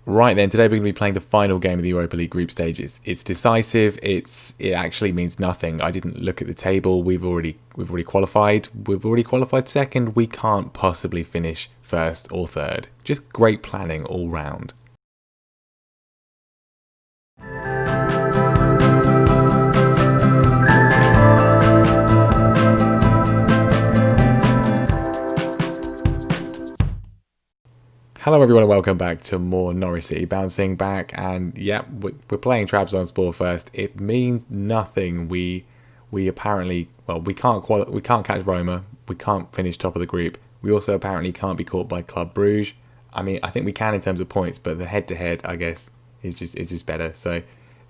Right then, today we're going to be playing the final game of the Europa League group stages. It's decisive. It actually means nothing. I didn't look at the table. We've already qualified. We've already qualified second. We can't possibly finish first or third. Just great planning all round. Hello everyone and welcome back to more Norwich City. Bouncing back, and yeah, we're playing Trabzonspor first. It means nothing. We apparently, well, we can't catch Roma. We can't finish top of the group. We also apparently can't be caught by Club Brugge. I mean, I think we can in terms of points, but the head-to-head, I guess, is just better. So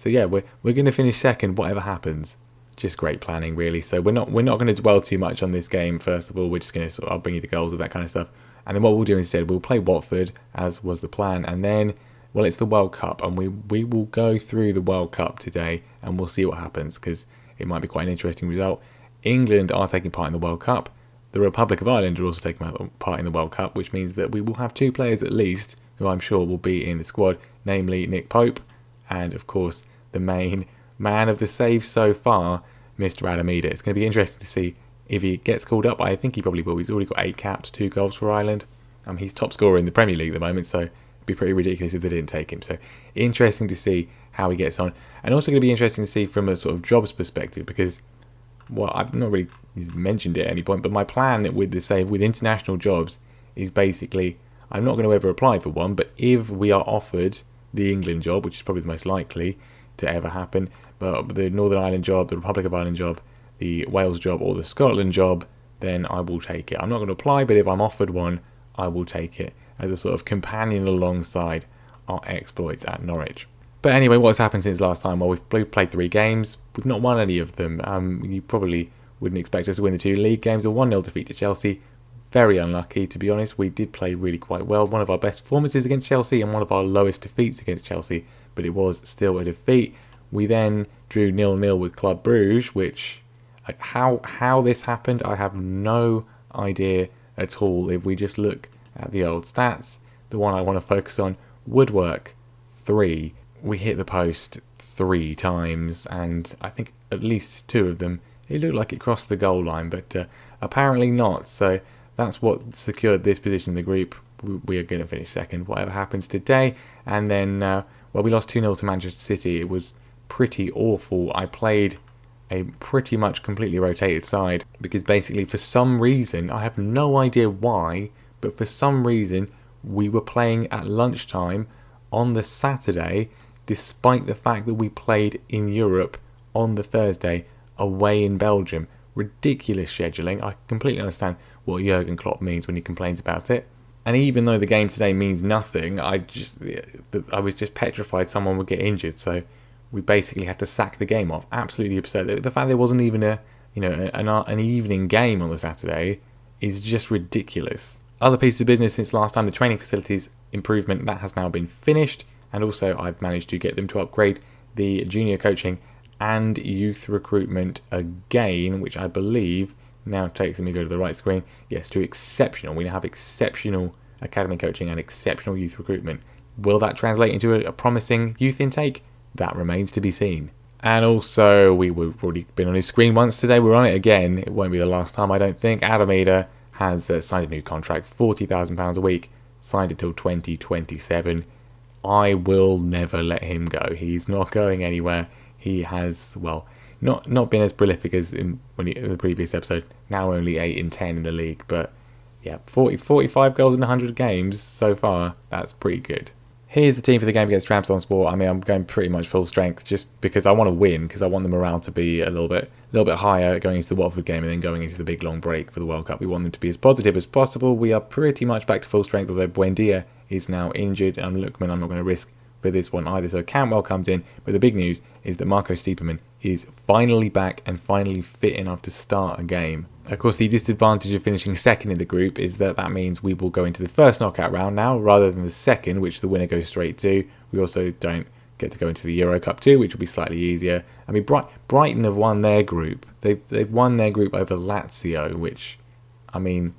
yeah, we're going to finish second, whatever happens. Just great planning, really. So we're not going to dwell too much on this game. First of all, we're just going to I'll bring you the goals of that kind of stuff. And then what we'll do instead, we'll play Watford, as was the plan. And then, well, it's the World Cup. And we will go through the World Cup today. And we'll see what happens, because it might be quite an interesting result. England are taking part in the World Cup. The Republic of Ireland are also taking part in the World Cup, which means that we will have two players at least, who I'm sure will be in the squad. Namely, Nick Pope. And, of course, the main man of the saves so far, Mr. Adamida. It's going to be interesting to see if he gets called up. I think he probably will. He's already got 8 caps, 2 goals for Ireland. He's top scorer in the Premier League at the moment, so it'd be pretty ridiculous if they didn't take him. So interesting to see how he gets on. And also going to be interesting to see from a sort of jobs perspective, because, well, I've not really mentioned it at any point, but my plan with international jobs is basically, I'm not going to ever apply for one, but if we are offered the England job, which is probably the most likely to ever happen, but the Northern Ireland job, the Republic of Ireland job, the Wales job, or the Scotland job, then I will take it. I'm not going to apply, but if I'm offered one, I will take it as a sort of companion alongside our exploits at Norwich. But anyway, what's happened since last time? Well, we've played 3 games. We've not won any of them. You probably wouldn't expect us to win the 2 league games. A 1-0 defeat to Chelsea. Very unlucky, to be honest. We did play really quite well. One of our best performances against Chelsea and one of our lowest defeats against Chelsea, but it was still a defeat. We then drew 0-0 with Club Brugge, which, how this happened, I have no idea at all. If we just look at the old stats, the one I want to focus on, woodwork 3. We hit the post 3 times, and I think at least 2 of them, it looked like it crossed the goal line, but apparently not. So that's what secured this position in the group. We are going to finish second, whatever happens today. And then, well, we lost 2-0 to Manchester City. It was pretty awful. I played a pretty much completely rotated side because basically, for some reason, I have no idea why, but for some reason we were playing at lunchtime on the Saturday, despite the fact that we played in Europe on the Thursday away in Belgium. Ridiculous scheduling. I completely understand what Jurgen Klopp means when he complains about it. And even though the game today means nothing, I was just petrified someone would get injured, so we basically had to sack the game off. Absolutely absurd. The fact there wasn't even an evening game on the Saturday is just ridiculous. Other pieces of business since last time, the training facilities improvement, that has now been finished, and also I've managed to get them to upgrade the junior coaching and youth recruitment again, which I believe now takes, let me go to the right screen, yes, to exceptional. We now have exceptional academy coaching and exceptional youth recruitment. Will that translate into a promising youth intake? That remains to be seen. And also, we've already been on his screen once today. We're on it again. It won't be the last time, I don't think. Adamida has signed a new contract, £40,000 a week, signed it till 2027. I will never let him go. He's not going anywhere. He has, well, not been as prolific as in the previous episode. Now only 8 in 10 in the league. But yeah, 45 goals in 100 games so far. That's pretty good. Here's the team for the game against Trabzonspor. I mean, I'm going pretty much full strength just because I want to win, because I want the morale to be a little bit higher going into the Watford game and then going into the big long break for the World Cup. We want them to be as positive as possible. We are pretty much back to full strength, although Buendia is now injured, and Lookman I'm not going to risk for this one either. So Cantwell comes in, but the big news is that Marco Stiepermann is finally back and finally fit enough to start a game. Of course, the disadvantage of finishing second in the group is that means we will go into the first knockout round now, rather than the second, which the winner goes straight to. We also don't get to go into the Euro Cup 2, which will be slightly easier. I mean, Brighton have won their group. They've won their group over Lazio, which, I mean,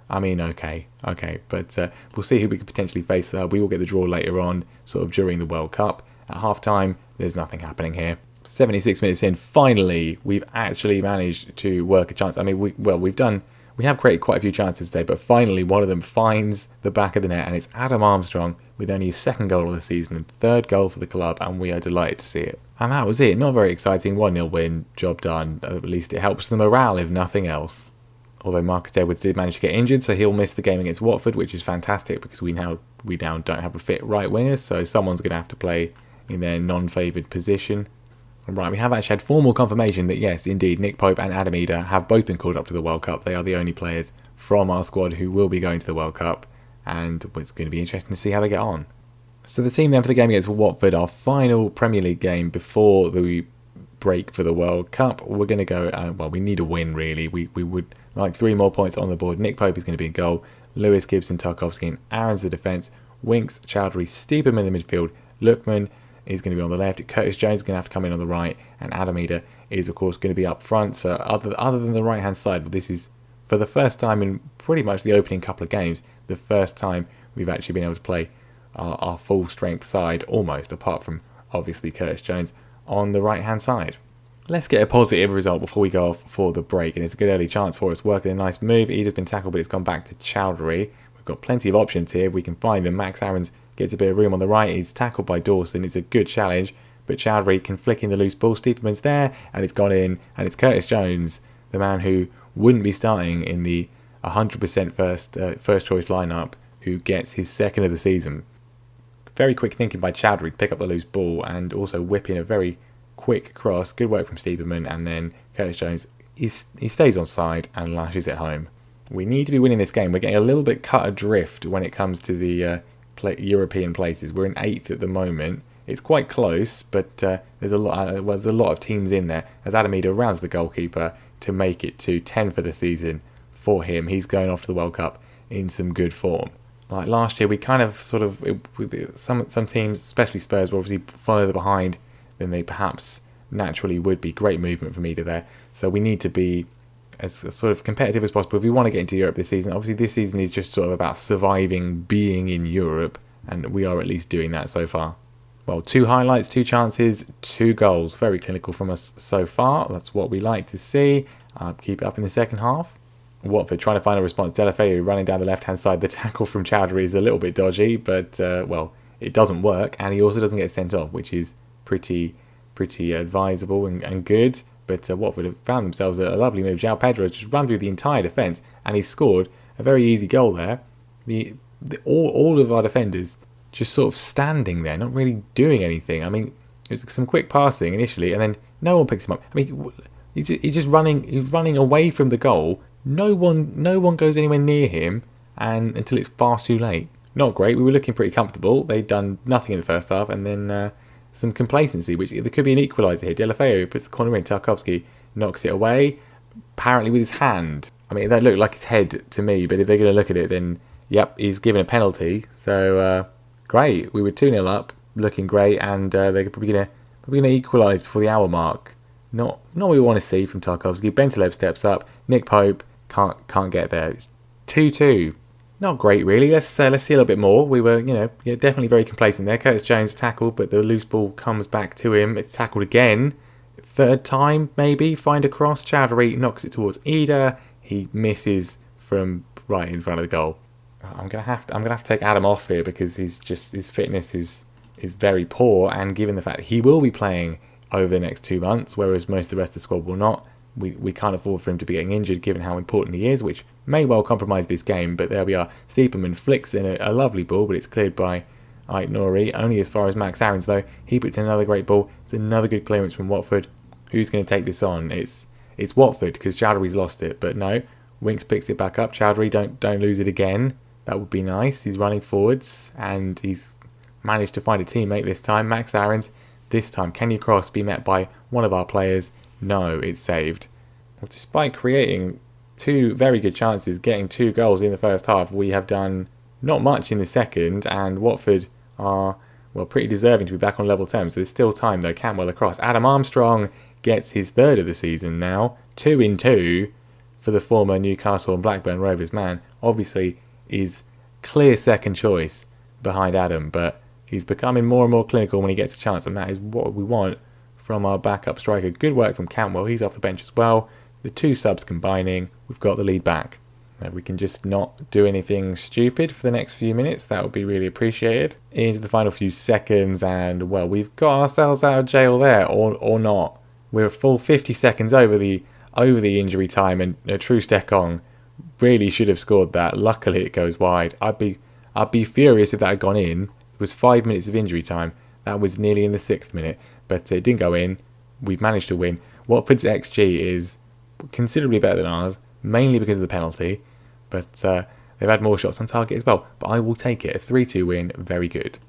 I mean, okay, but we'll see who we could potentially face. We will get the draw later on, sort of during the World Cup. At half-time, there's nothing happening here. 76 minutes in, finally, we've actually managed to work a chance. I mean, we have created quite a few chances today, but finally one of them finds the back of the net, and it's Adam Armstrong with only his second goal of the season and third goal for the club, and we are delighted to see it. And that was it. Not very exciting. 1-0 win, job done. At least it helps the morale, if nothing else. Although Marcus Edwards did manage to get injured, so he'll miss the game against Watford, which is fantastic because we now don't have a fit right winger, so someone's going to have to play in their non-favoured position. Right, we have actually had formal confirmation that yes, indeed, Nick Pope and Adam Eder have both been called up to the World Cup. They are the only players from our squad who will be going to the World Cup, and it's going to be interesting to see how they get on. So the team then for the game against Watford, our final Premier League game before the break for the World Cup. We're going to go, we need a win really. We would like 3 more points on the board. Nick Pope is going to be in goal. Lewis, Gibson, Tarkowski and Aaron's the defence. Winks, Chowdhury, Steeperman in the midfield. Lookman is going to be on the left. Curtis Jones is going to have to come in on the right. And Adam Eder is, of course, going to be up front. So other than the right-hand side, this is, for the first time in pretty much the opening couple of games, the first time we've actually been able to play our full-strength side, almost, apart from, obviously, Curtis Jones, on the right-hand side. Let's get a positive result before we go off for the break. And it's a good early chance for us. Working a nice move. Eder's been tackled, but it's gone back to Chowdhury. We've got plenty of options here. We can find them. Max Aarons gets a bit of room on the right. He's tackled by Dawson. It's a good challenge, but Chowdhury can flick in the loose ball. Steeperman's there, and it's gone in. And it's Curtis Jones, the man who wouldn't be starting in the 100% first choice lineup, who gets his second of the season. Very quick thinking by Chowdhury to pick up the loose ball and also whip in a very quick cross. Good work from Steeperman, and then Curtis Jones, he stays on side and lashes it home. We need to be winning this game. We're getting a little bit cut adrift when it comes to the European places. We're in 8th at the moment. It's quite close, but there's a lot of teams in there. As Adam Eder rounds the goalkeeper to make it to 10 for the season for him. He's going off to the World Cup in some good form. Like last year, we kind of some teams, especially Spurs, were obviously further behind than they perhaps naturally would be. Great movement from Eder there. So we need to be as sort of competitive as possible if we want to get into Europe this season. Obviously, this season is just sort of about surviving, being in Europe, and we are at least doing that so far. Well, 2 highlights, 2 chances, 2 goals. Very clinical from us so far. That's what we like to see. Keep it up in the second half. Watford trying to find a response. Deulofeu running down the left-hand side. The tackle from Chowdhury is a little bit dodgy, but, it doesn't work, and he also doesn't get sent off, which is pretty advisable and good. But Watford have found themselves a lovely move. João Pedro has just run through the entire defence, and he's scored a very easy goal there. All of our defenders just sort of standing there, not really doing anything. I mean, there's some quick passing initially, and then no one picks him up. I mean, he's just running. He's running away from the goal. No one goes anywhere near him, and until it's far too late. Not great. We were looking pretty comfortable. They'd done nothing in the first half, and then some complacency, which there could be an equaliser here. Deulofeu puts the corner in. Tarkowski knocks it away, apparently with his hand. I mean, that looked like his head to me, but if they're going to look at it, then yep, he's given a penalty. So great. We were 2-0 up, looking great, and they're probably going to equalise before the hour mark. Not what we want to see from Tarkowski. Bentaleb steps up. Nick Pope can't get there. It's 2-2. Not great, really. Let's see a little bit more. We were, definitely very complacent there. Curtis Jones tackled, but the loose ball comes back to him. It's tackled again. 3rd time, maybe. Find a cross. Chowdhury knocks it towards Eder. He misses from right in front of the goal. I'm gonna have to take Adam off here because his fitness is very poor, and given the fact that he will be playing over the next 2 months, whereas most of the rest of the squad will not, we can't afford for him to be getting injured given how important he is, which may well compromise this game. But there we are. Steeperman flicks in a lovely ball, but it's cleared by Ait-Nouri, only as far as Max Aarons though. He puts in another great ball. It's another good clearance from Watford. Who's going to take this on? It's Watford, because Chowdhury's lost it, but no. Winks picks it back up. Chowdhury, don't lose it again. That would be nice. He's running forwards, and he's managed to find a teammate this time. Max Aarons, this time. Can you cross be met by one of our players? No, it's saved. Well, despite creating 2 very good chances, getting 2 goals in the first half, we have done not much in the second, and Watford are, pretty deserving to be back on level terms. So there's still time, though. Cantwell across. Adam Armstrong gets his 3rd of the season now. 2 in 2 for the former Newcastle and Blackburn Rovers man. obviously is clear second choice behind Adam, but he's becoming more and more clinical when he gets a chance, and that is what we want from our backup striker. Good work from Cantwell, he's off the bench as well. The two subs combining, we've got the lead back. We can just not do anything stupid for the next few minutes. That would be really appreciated. Into the final few seconds, and well, we've got ourselves out of jail there, or not. We're a full 50 seconds over the injury time, and Trustekong really should have scored that. Luckily, it goes wide. I'd be furious if that had gone in. It was 5 minutes of injury time. That was nearly in the 6th minute, but it didn't go in. We've managed to win. Watford's XG is considerably better than ours, mainly because of the penalty. But they've had more shots on target as well. But I will take it. A 3-2 win. Very good.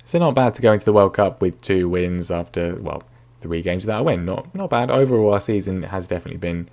So not bad to go into the World Cup with 2 wins after, well, 3 games without a win. Not bad. Overall, our season has definitely been,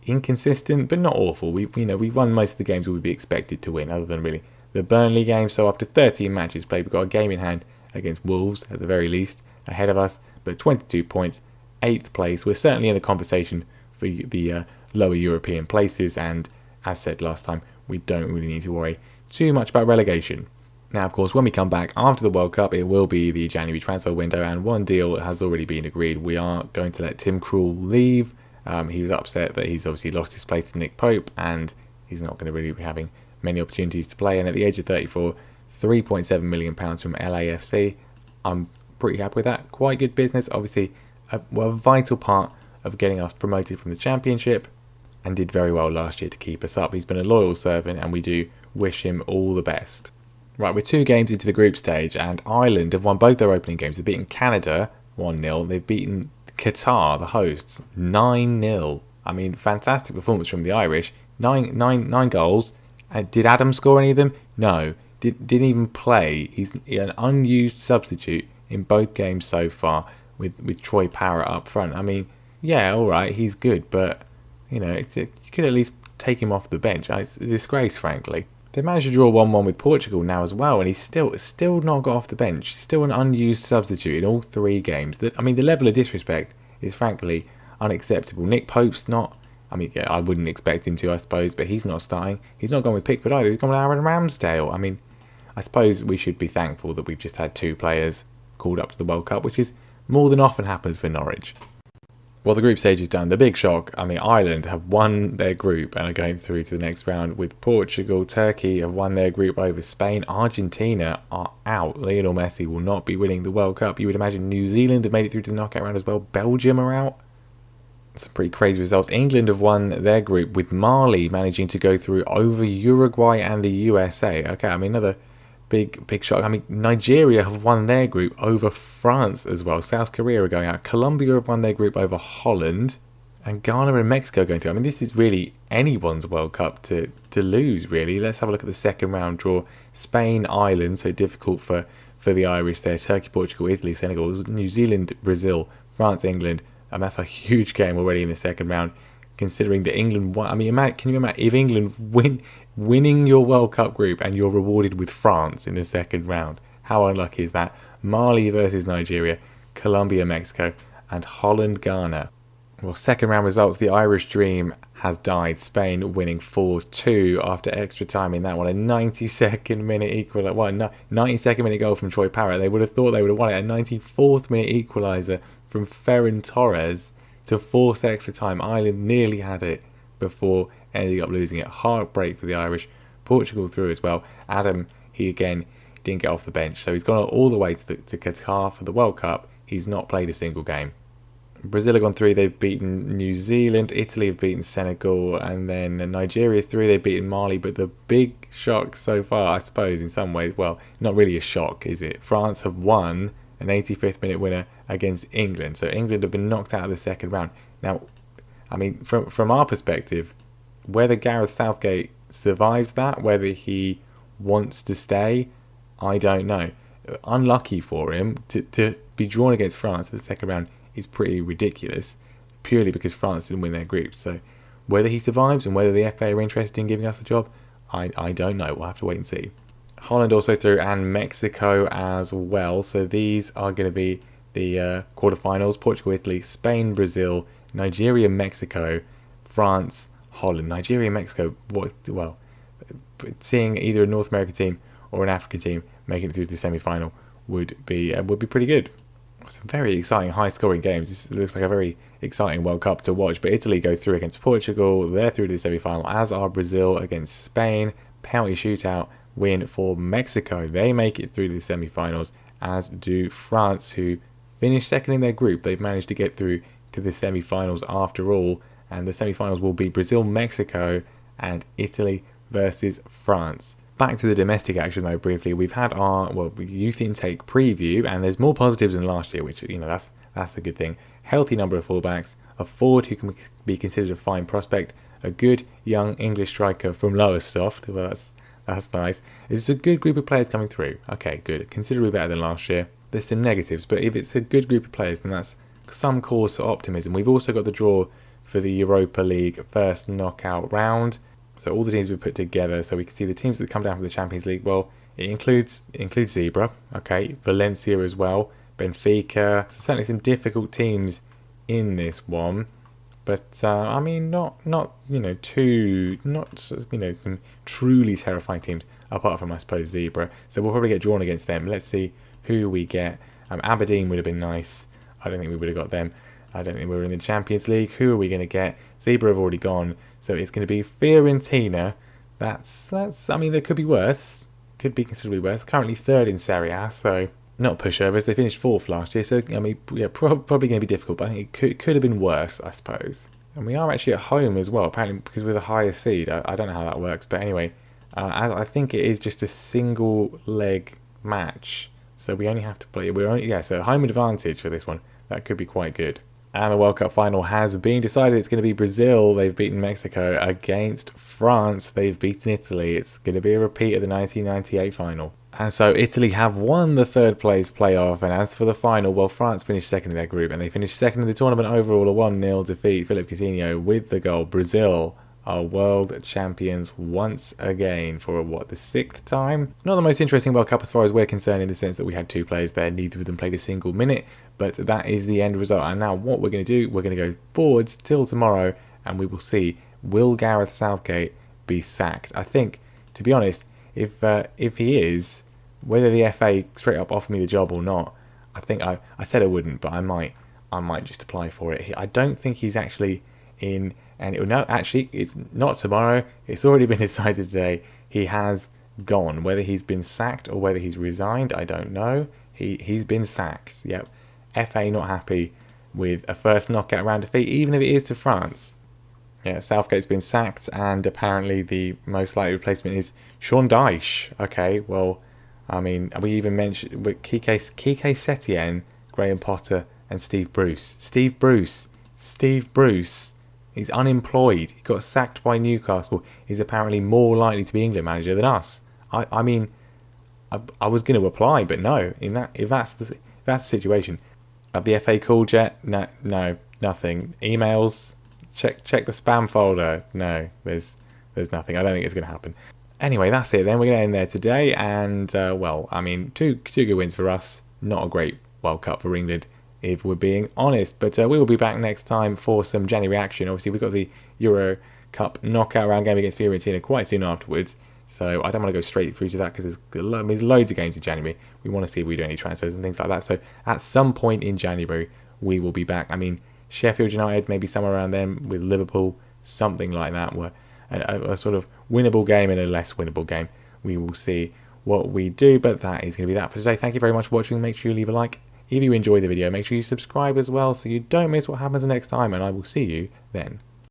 inconsistent, but not awful. We won most of the games we would be expected to win, other than really the Burnley game. So after 13 matches played, we've got a game in hand against Wolves, at the very least, ahead of us. But 22 points, 8th place. We're certainly in the conversation for the lower European places, and as said last time, we don't really need to worry too much about relegation. Now, of course, when we come back after the World Cup, it will be the January transfer window, and one deal has already been agreed. We are going to let Tim Krul leave. He was upset that he's obviously lost his place to Nick Pope, and he's not going to really be having many opportunities to play. And at the age of 34, £3.7 million from LAFC. I'm pretty happy with that. Quite good business. Obviously, a vital part of getting us promoted from the Championship, and did very well last year to keep us up. He's been a loyal servant, and we do wish him all the best. Right, we're 2 games into the group stage, and Ireland have won both their opening games. They've beaten Canada 1-0. They've beaten Qatar, the hosts, 9-0. I mean, fantastic performance from the Irish. Nine goals. Did Adam score any of them? No. Didn't even play. He's an unused substitute in both games so far, with Troy Parrott up front. I mean, yeah, all right, he's good, but you could at least take him off the bench. It's a disgrace, frankly. They managed to draw 1-1 with Portugal now as well, and he's still not got off the bench. He's still an unused substitute in all 3 games. The level of disrespect is frankly unacceptable. Nick Pope's not. I wouldn't expect him to, I suppose, but he's not starting. He's not gone with Pickford either. He's gone with Aaron Ramsdale. I suppose we should be thankful that we've just had 2 players called up to the World Cup, which is more than often happens for Norwich. Well, the group stage is done. The big shock, Ireland have won their group and are going through to the next round with Portugal. Turkey have won their group over Spain. Argentina are out. Lionel Messi will not be winning the World Cup. You would imagine New Zealand have made it through to the knockout round as well. Belgium are out. Some pretty crazy results. England have won their group with Mali managing to go through over Uruguay and the USA. Okay, another big shock. Nigeria have won their group over France as well. South Korea are going out. Colombia have won their group over Holland. And Ghana and Mexico going through. This is really anyone's World Cup to lose, really. Let's have a look at the second round draw. Spain, Ireland, so difficult for the Irish there. Turkey, Portugal, Italy, Senegal, New Zealand, Brazil, France, England. And that's a huge game already in the second round, considering that England won. Can you imagine if England winning your World Cup group and you're rewarded with France in the second round? How unlucky is that? Mali versus Nigeria, Colombia, Mexico, and Holland, Ghana. Well, second round results, the Irish dream has died. Spain winning 4-2 after extra time in that one. A 92nd minute equaliser. 92nd minute goal from Troy Parrott. They would have thought they would have won it. A 94th minute equaliser from Ferran Torres to force extra time. Ireland nearly had it before ending up losing it. Heartbreak for the Irish. Portugal through as well. Adam, he again didn't get off the bench. So he's gone all the way to Qatar for the World Cup. He's not played a single game. Brazil have gone through. They've beaten New Zealand. Italy have beaten Senegal. And then Nigeria through. They've beaten Mali. But the big shock so far, I suppose, in some ways, well, not really a shock, is it? France have won an 85th minute winner against England. So England have been knocked out of the second round. Now, from our perspective, whether Gareth Southgate survives that, whether he wants to stay, I don't know. Unlucky for him to be drawn against France in the second round is pretty ridiculous, purely because France didn't win their group. So whether he survives and whether the FA are interested in giving us the job, I don't know. We'll have to wait and see. Holland also through, and Mexico as well. So these are going to be the quarterfinals. Portugal, Italy, Spain, Brazil, Nigeria, Mexico, France, Holland, Nigeria, Mexico. Well, seeing either a North American team or an African team making it through to the semi-final would be pretty good. Some very exciting, high-scoring games. This looks like a very exciting World Cup to watch. But Italy go through against Portugal. They're through to the semi-final, as are Brazil against Spain. Penalty shootout win for Mexico. They make it through to the semi-finals, as do France, who finished second in their group. They've managed to get through to the semi-finals after all. And the semi-finals will be Brazil, Mexico, and Italy versus France. Back to the domestic action though, briefly. We've had our youth intake preview, and there's more positives than last year, which that's a good thing. Healthy number of fullbacks, a forward who can be considered a fine prospect, a good young English striker from Lowestoft. Well, that's nice. It's a good group of players coming through. Okay, good. Considerably better than last year. There's some negatives, but if it's a good group of players, then that's some cause for optimism. We've also got the draw for the Europa League first knockout round. So all the teams we put together, so we can see the teams that come down from the Champions League. Well, it includes Zebra, okay, Valencia as well, Benfica. So certainly some difficult teams in this one, but I mean not some truly terrifying teams apart from I suppose Zebra. So we'll probably get drawn against them. Let's see who we get. Aberdeen would have been nice. I don't think we would have got them. I don't think we were in the Champions League. Who are we going to get? Zebra have already gone. So it's going to be Fiorentina. That's. I mean, there could be worse. Could be considerably worse. Currently third in Serie A, so not pushovers. They finished fourth last year, so I mean, yeah, probably going to be difficult. But I think it could have been worse, I suppose. And we are actually at home as well, apparently because we're the highest seed. I don't know how that works, but anyway, I think it is just a single leg match, so we only have to play. So home advantage for this one. That could be quite good. And the World Cup final has been decided. It's going to be Brazil. They've beaten Mexico. Against France, they've beaten Italy. It's going to be a repeat of the 1998 final. And so Italy have won the third place playoff. And as for the final, well, France finished second in their group. And they finished second in the tournament overall, a 1-0 defeat. Philippe Coutinho with the goal. Brazil are world champions once again for the 6th time. Not the most interesting World Cup as far as we're concerned, in the sense that we had 2 players there, neither of them played a single minute, but that is the end result. And now what we're going to do, we're going to go forwards till tomorrow, and we will see, will Gareth Southgate be sacked? I think, to be honest, if he is, whether the FA straight up offer me the job or not, I think I said I wouldn't, but I might just apply for it. I don't think he's actually in. And no, actually, it's not tomorrow. It's already been decided today. He has gone. Whether he's been sacked or whether he's resigned, I don't know. He's been sacked. Yep. FA not happy with a first knockout round defeat, even if it is to France. Yeah, Southgate's been sacked, and apparently the most likely replacement is Sean Dyche. Okay, well, I mean, we even mentioned Kike Setien, Graham Potter, and Steve Bruce. Steve Bruce. He's unemployed. He got sacked by Newcastle. He's apparently more likely to be England manager than us. I mean, I was going to apply, but no. If that's the situation, have the FA called yet? No, nothing. Emails. Check the spam folder. No, there's nothing. I don't think it's going to happen. Anyway, that's it. Then we're going to end there today. And well, I mean, two good wins for us. Not a great World Cup for England, if we're being honest. But we will be back next time for some January action. Obviously, we've got the Euro Cup knockout round game against Fiorentina quite soon afterwards. So I don't want to go straight through to that because there's loads of games in January. We want to see if we do any transfers and things like that. So at some point in January, we will be back. I mean, Sheffield United, maybe somewhere around then, with Liverpool, something like that. Where a sort of winnable game and a less winnable game. We will see what we do. But that is going to be that for today. Thank you very much for watching. Make sure you leave a like. If you enjoy the video, make sure you subscribe as well so you don't miss what happens next time, and I will see you then.